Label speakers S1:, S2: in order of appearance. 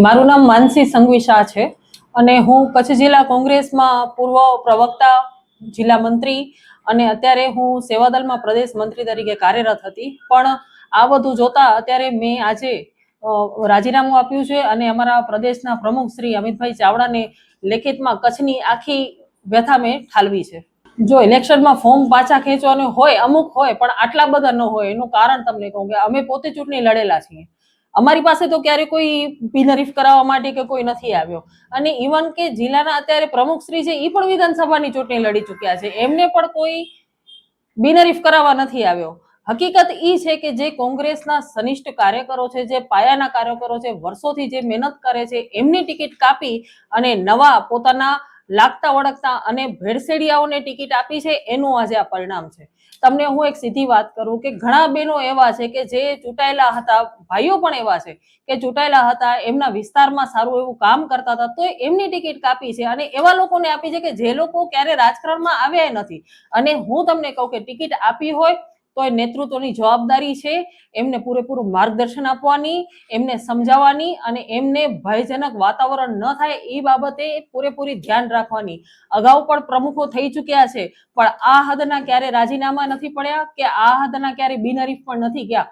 S1: મારું નામ માનસી સંઘવી શાહ છે અને હું કચ્છ જિલ્લા કોંગ્રેસમાં પૂર્વ પ્રવક્તા, જિલ્લા મંત્રી અને અત્યારે હું સેવાદળમાં પ્રદેશ મંત્રી તરીકે કાર્યરત હતી. પણ આ બધું જોતા અત્યારે મેં આજે રાજીનામું આપ્યું છે અને અમારા પ્રદેશના પ્રમુખ શ્રી અમિતભાઈ ચાવડાને લેખિતમાં કચ્છની આખી વ્યથા મેં ઠાલવી છે. જો ઇલેક્શનમાં ફોર્મ પાછા ખેંચવાનું હોય, અમુક હોય, પણ આટલા બધા ન હોય. એનું કારણ તમને કહું કે અમે પોતે ચૂંટણી લડેલા છીએ. અમારી પાસે તો ક્યારે કોઈ બિનહરીફ કરાવવા માટે કે કોઈ નથી આવ્યો. અને ઇવન કે જિલ્લાના અત્યારે પ્રમુખ શ્રી છે એ પણ વિધાનસભાની ચૂંટણી લડી ચૂક્યા છે, એમને પણ કોઈ બિનહરીફ કરાવવા નથી આવ્યો. હકીકત એ છે કે જે કોંગ્રેસના સનિષ્ઠ કાર્યકરો છે, જે પાયાના કાર્યકરો છે, વર્ષોથી જે મહેનત કરે છે, એમની ટિકિટ કાપી અને નવા પોતાના લાગતા વળગતા અને ભેળસેડિયાઓને ટિકિટ આપી છે, એનું આજે આ પરિણામ છે. તમને હું એક સીધી વાત કરું કે ઘણા બહેનો એવા છે કે જે ચૂંટાયેલા હતા, ભાઈઓ પણ એવા છે કે ચૂંટાયેલા હતા, એમના વિસ્તારમાં સારું એવું કામ કરતા હતા, તો એમની ટિકિટ કાપી છે અને એવા લોકોને આપી છે કે જે લોકો ક્યારે રાજકારણમાં આવ્યા નથી. અને હું તમને કહું કે ટિકિટ આપી હોય તો એ નેતૃત્વની જવાબદારી છે એમને પૂરેપૂરું માર્ગદર્શન આપવાની, એમને સમજાવવાની અને એમને ભયજનક વાતાવરણ ન થાય એ બાબતે પૂરેપૂરી ધ્યાન રાખવાની. અગાઉ પણ પ્રમુખો થઈ ચૂક્યા છે, પણ આ હદના ક્યારે રાજીનામા નથી પડ્યા કે આ હદના ક્યારે બિનહરીફ પણ નથી ગયા.